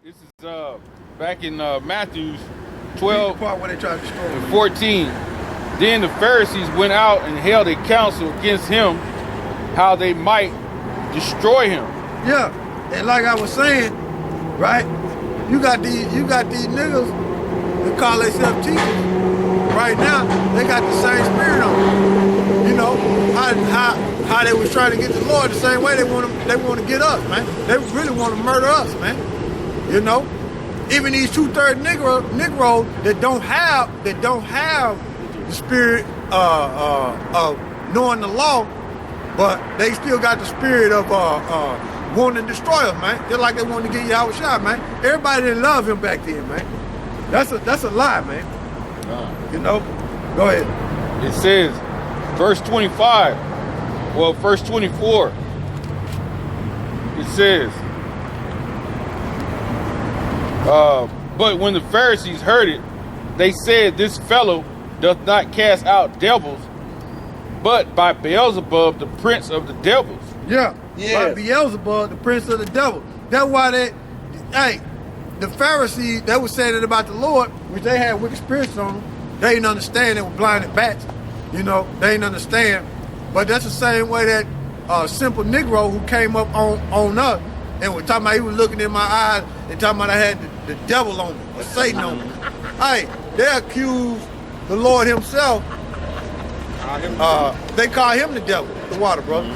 This is back in Matthew 12 part where they tried to destroy him. and 14. Then the Pharisees went out and held a council against him, how they might destroy him. Yeah, and like I was saying, right? You got these niggas that call themselves teachers. Right now, they got the same spirit on them. You know how they was trying to get the Lord the same way they want to get us, man. They really want to murder us, man. You know, even these 2/3 Negroes that don't have the spirit of knowing the law, but they still got the spirit of wanting to destroy us, man. Just like they wanted to get Yahweh shot, man. Everybody didn't love him back then, man. That's a lie, man. You know? Go ahead. It says, verse 25, well, verse 24, it says, but when the Pharisees heard it, they said, this fellow doth not cast out devils, but by Beelzebub, the prince of the devils. Yeah. By Beelzebub, the prince of the devil. That's why the Pharisees, they were saying it about the Lord, which they had wicked spirits on them. They didn't understand. They were blinded bats. You know, they didn't understand. But that's the same way that simple Negro who came up on us and was talking about, he was looking in my eyes and talking about I had the devil on me, or Satan on me. Hey, they accused the Lord himself. They call him the devil, the water, brother.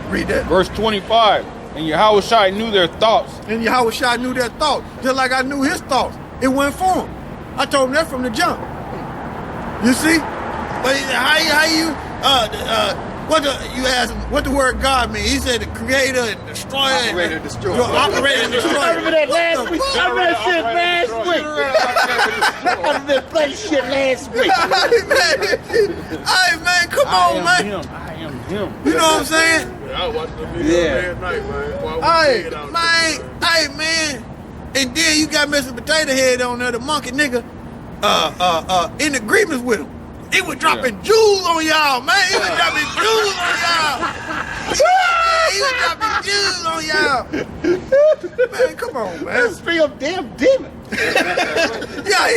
Read that. Verse 25, and Yahweh knew their thoughts. And Yahweh knew their thoughts, just like I knew his thoughts. It wasn't for him. I told him that from the jump. You see? But how you you asked him what the word God mean? He said the creator and destroyer. Operator and destroyer. Operator and destroyer. I remember that last week. I remember that shit last week. I've been playing shit last week. Hey man, come on, man. I am him. You know what I'm saying? I watched the video last night, man. Hey man. And then you got Mr. Potato Head on there, the monkey nigga, in agreements with him. He was dropping jewels on y'all, man. He was dropping jewels on y'all. He was dropping jewels on y'all. Man, come on, man. That's straight up damn demon. Yeah,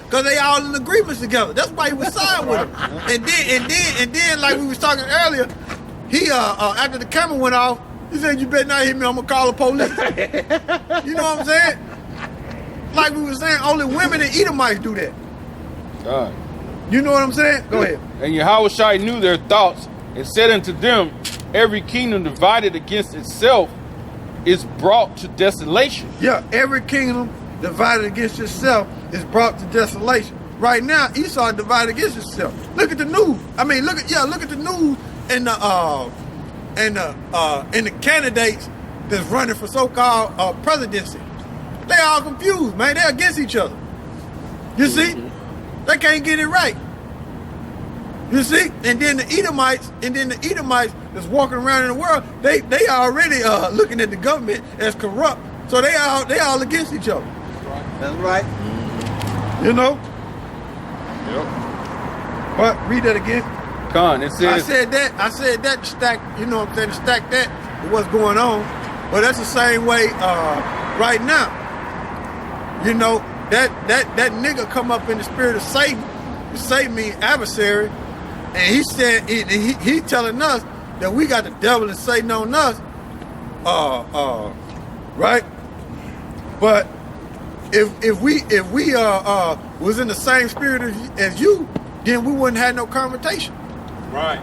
because they all in agreements together. That's why he was signed with him. And then, like we was talking earlier, he after the camera went off, he said, you better not hit me, I'm gonna call the police. You know what I'm saying? Like we were saying, only women and Edomites do that. God. You know what I'm saying? Go ahead. And Yahweh knew their thoughts and said unto them, every kingdom divided against itself is brought to desolation. Yeah, every kingdom divided against itself is brought to desolation. Right now, Esau divided against itself. Look at the news. I mean, look at the news and the candidates that's running for so-called presidency. They all confused, man. They're against each other. You see? They can't get it right. You see? And then the Edomites that's walking around in the world, they already looking at the government as corrupt. So they all against each other. That's right. You know? Yep. But read that again. Con, it says, I said that to stack, you know what I'm saying, to stack that with what's going on. But that's the same way right now. You know, that nigga come up in the spirit of Satan. Satan means adversary. And he said he telling us that we got the devil and Satan on us. Right? But if we was in the same spirit as you, then we wouldn't have no confrontation. Right.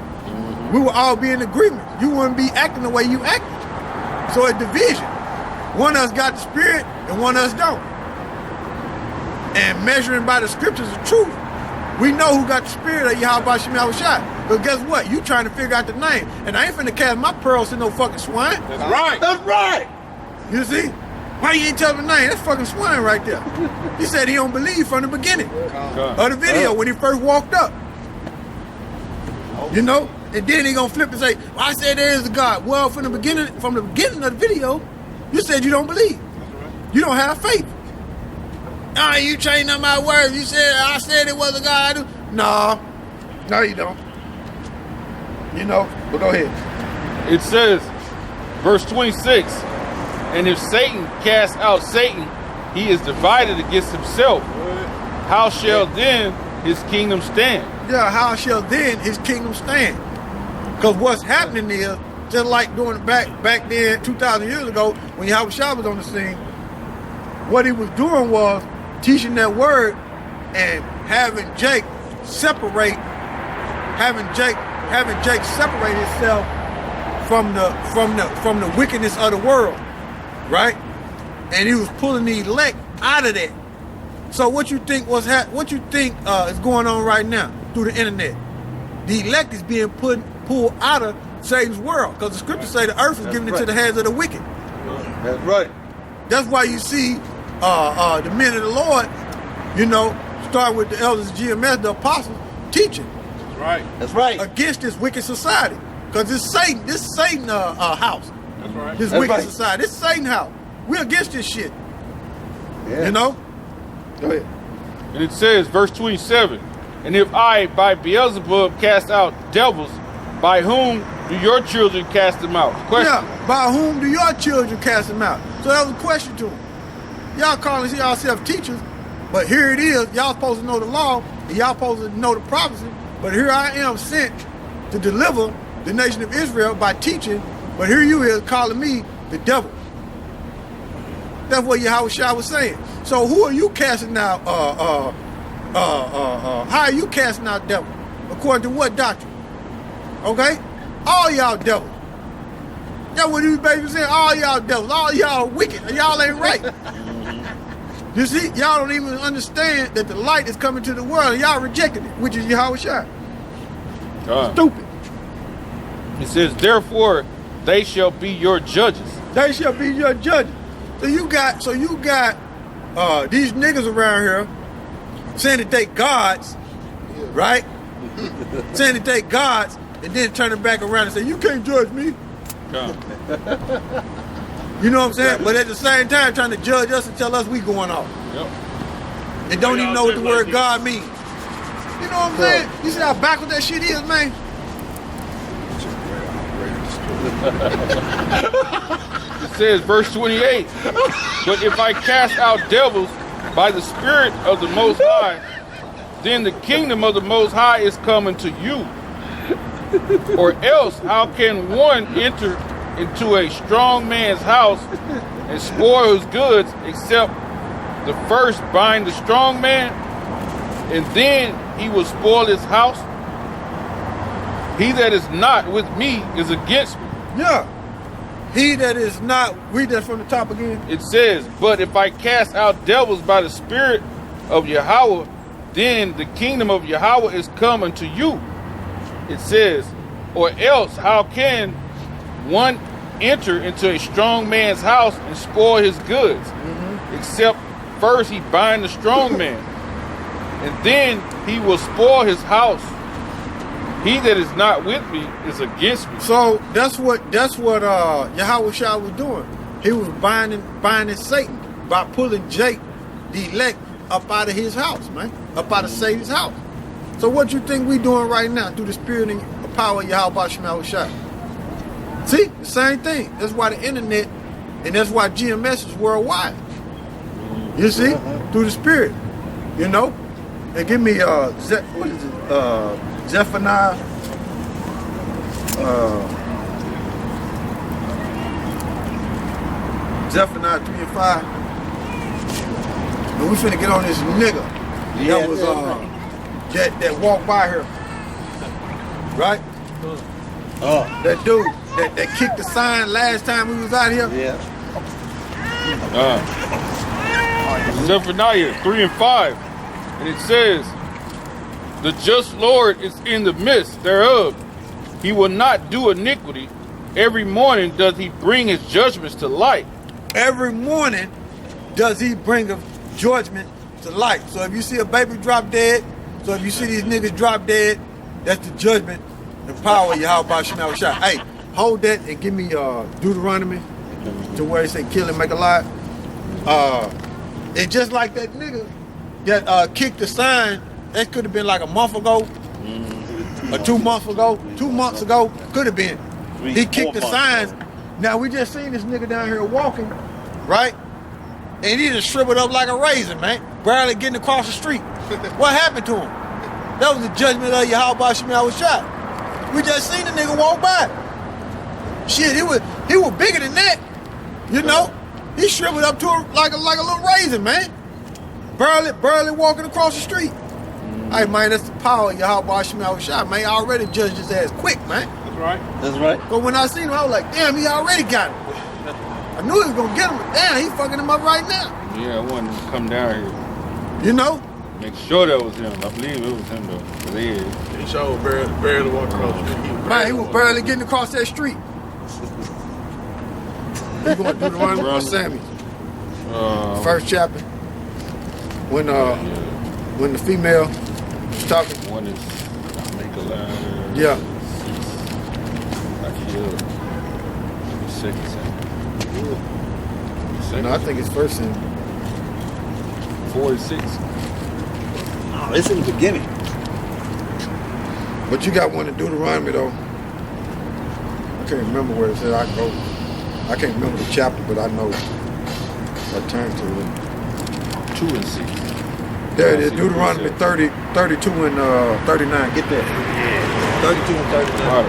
We would all be in agreement. You wouldn't be acting the way you acting. So it's division. One of us got the spirit and one of us don't. And measuring by the scriptures of truth, we know who got the spirit of Yahweh Shem Yahushua. But guess what? You trying to figure out the name. And I ain't finna cast my pearls to no fucking swine. That's right. That's right. You see? Why you ain't telling the name? That's fucking swine right there. He said he don't believe from the beginning of the video when he first walked up. You know? And then he gonna flip and say, well, I said there is a God. Well, from the beginning of the video, you said you don't believe. You don't have faith. You changed up my words. You said I said it was a God. No, you don't. You know, but go ahead. it says, verse 26, And if Satan cast out Satan, he is divided against himself. How shall then his kingdom stand? Yeah, how shall then his kingdom stand? Because what's happening is, just like doing back then, 2,000 years ago, when Yahushua was on the scene, what he was doing was teaching that word and having Jake separate himself from the wickedness of the world, right? And he was pulling the elect out of that. So what you think is going on right now through the internet? The elect is being pulled out of Satan's world, because the scriptures say the earth is given into the hands of the wicked. That's right. That's why you see the men of the Lord, start with the elders of GMS, the apostles, teaching. That's right. That's right. Against this wicked society, because it's Satan. This is Satan house. That's right. This That's wicked right. society. This is Satan house. We're against this shit. Yeah. Go ahead. And it says, verse 27, and if I by Beelzebub cast out devils, by whom do your children cast them out? Question. Yeah, by whom do your children cast them out? So that was a question to him. Y'all calling yourself teachers, but here it is. Y'all supposed to know the law, and y'all supposed to know the prophecy, but here I am sent to deliver the nation of Israel by teaching, but here you is calling me the devil. That's what Yahushua was saying. So who are you casting out? How are you casting out devils? According to what doctrine? Okay? All y'all devils. That's what these babies saying. All y'all devils. All y'all wicked. Y'all ain't right. You see, y'all don't even understand that the light is coming to the world, and y'all rejected it, which is Yahushua. Stupid. It says, therefore, they shall be your judges. They shall be your judges. So you got these niggas around here saying that they gods, right? Saying that they gods, and then turning back around and say, you can't judge me. You know what I'm saying? But at the same time, trying to judge us and tell us we going off. Yep. And don't even know what the word God means. You know what I'm saying? You see how backward that shit is, man? It says, verse 28, but if I cast out devils by the Spirit of the Most High, then the kingdom of the Most High is coming to you. Or else, how can one enter into a strong man's house and spoil his goods, except the first bind the strong man, and then he will spoil his house? He that is not with me is against me. Yeah. He that is not, read that from the top again. It says, but if I cast out devils by the Spirit of Yahweh, then the kingdom of Yahweh is come unto you. It says, or else how can one enter into a strong man's house and spoil his goods, except first he bind the strong man, and then he will spoil his house. He that is not with me is against me. So that's what Yahushua was doing. He was binding Satan by pulling Jake, the elect, up out of his house, man, up out of Satan's house. So what you think we doing right now through the spirit and power of Yahweh Shemel? See, the same thing. That's why the internet, and that's why GMS is worldwide. You see, through the spirit, And give me Zephaniah. Zephaniah 3 and 5. And we finna get on this nigga that was that walked by here. Right? That dude that kicked the sign last time we was out here. Yeah. Zephaniah 3 and 5. And it says, the just Lord is in the midst thereof. He will not do iniquity. Every morning does he bring his judgments to light. Every morning does he bring a judgment to light. So if you see a baby drop dead, so if you see these niggas drop dead, that's the judgment, the power of Yahweh Shemel Shah. Hey, hold that and give me Deuteronomy to where it say kill and make alive. And just like that nigga that kicked the sign, that could have been like a month ago, or 2 months ago. 2 months ago, could have been. He kicked the signs. Now we just seen this nigga down here walking right? And he just shriveled up like a raisin, man. Barely getting across the street. What happened to him? That was the judgment of Yahweh Shemel was shot. We just seen the nigga walk by. Shit, he was bigger than that. You know? He shriveled up to her like a little raisin, man. Barely walking across the street. Hey, man, that's the power of Yahweh Shemel shot, man. I already judged his ass quick, man. That's right. That's right. But when I seen him, I was like, damn, he already got him. I knew he was gonna get him, but damn, he fucking him up right now. Yeah, I wanted him to come down here. You know? Make sure that was him. I believe it was him though. 'Cause he is. He showed barely walking across the street. Man, he was barely getting across that street. You going to do the one with Sammy? First chapter. When the female was talking. One is I make a ladder. Yeah. I kill. Second Samuel. No, I think it's first in 46. No, it's in the beginning. But you got one in Deuteronomy though. I can't remember where it said I go. I can't remember the chapter, but I know I turned to it. 2 and 6. There it is, Deuteronomy 30, 32 and 39. Get that. 32 and 39.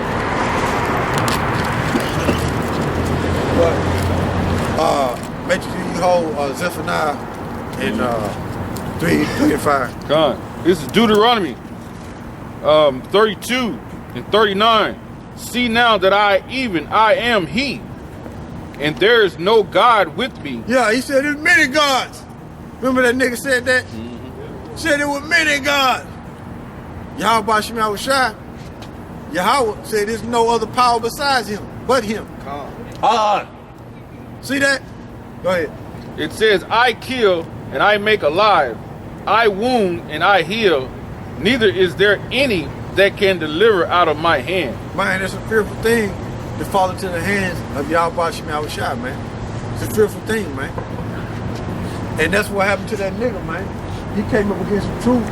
But make sure you hold Zephaniah in 3 and 5. God, this is Deuteronomy 32 and 39. See now that I am he, and there is no God with me. Yeah, he said there's many gods. Remember that nigga said that? Said there were many gods. Yahweh Shemel was shy. Yahweh said there's no other power besides him, but him. See that? Go ahead. It says, I kill and I make alive. I wound and I heal. Neither is there any that can deliver out of my hand. Man, it's a fearful thing to fall into the hands of Yahweh Shemel Shai, man. It's a fearful thing, man. And that's what happened to that nigga, man. He came up against the truth.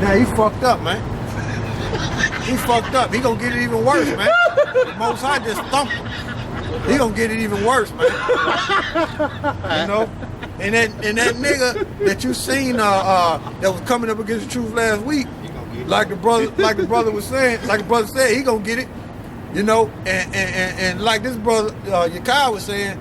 Now he fucked up, man. He fucked up. He gonna get it even worse, man. The Most High just thumped him. He gonna get it even worse, man. You know? And that nigga that you seen that was coming up against the truth last week, like the brother was saying, like the brother said, he gonna get it. You know, and like this brother Yakai was saying,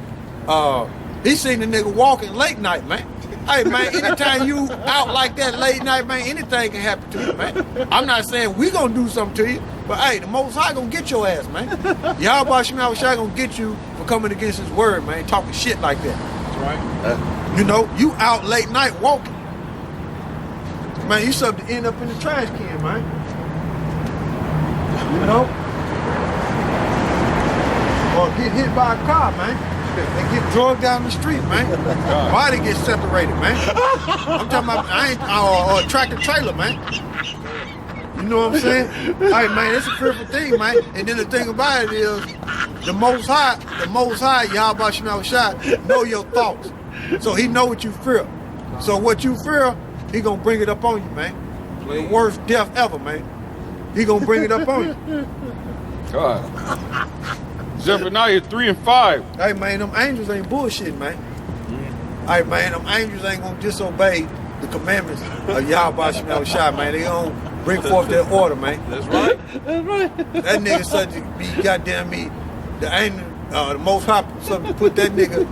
he seen the nigga walking late night, man. Hey man, anytime you out like that late night, man, anything can happen to you, man. I'm not saying we gonna do something to you, but hey, the Most High gonna get your ass, man. Yahweh Shemel Shai gonna get you for coming against his word, man, talking shit like that. That's right. You know, you out late night walking. Man, you something to end up in the trash can, man. You know? Or get hit by a car, man. And get drugged down the street, man. Body gets separated, man. I'm talking about or a tractor trailer, man. You know what I'm saying? Hey, man, it's a fearful thing, man. And then the thing about it is, the Most High, Yahweh Shemel Shai, know your thoughts. So he know what you fear. So what you fear, he gonna bring it up on you, man. The worst death ever, man. He gonna bring it up on you. God. Zephaniah 3 and 5. Hey, man, them angels ain't bullshit, man. Hey, man, them angels ain't gonna disobey the commandments of Yahweh Shemel Shai, man. They gonna bring forth their order, man. That's right. That's right. That nigga such to be goddamn me. The angel, the Most High, something to put that nigga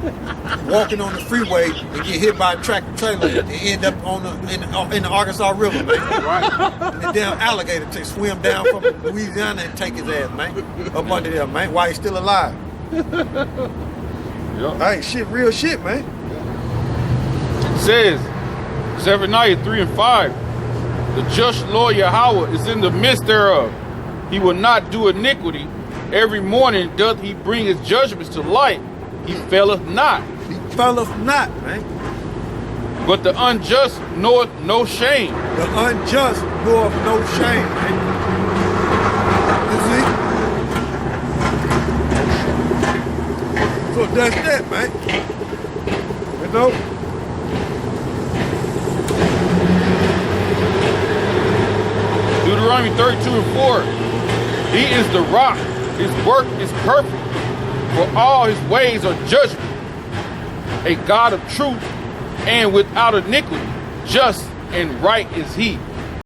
walking on the freeway and get hit by a tractor trailer and end up in the Arkansas River, man. Right. And the damn alligator swim down from Louisiana and take his ass, man, up under there, man, while he's still alive. Yep. Hey, shit, real shit, man. It says, Zephaniah 3 and 5. The just Lord Yahweh is in the midst thereof. He will not do iniquity. Every morning doth he bring his judgments to light. He faileth not. He faileth not, man. But the unjust knoweth no shame. The unjust knoweth no shame, man. You see? So that's that, man. You know? Deuteronomy 32 and 4. He is the rock. His work is perfect, for all his ways are judgment. a God of truth and without iniquity. Just and right is he.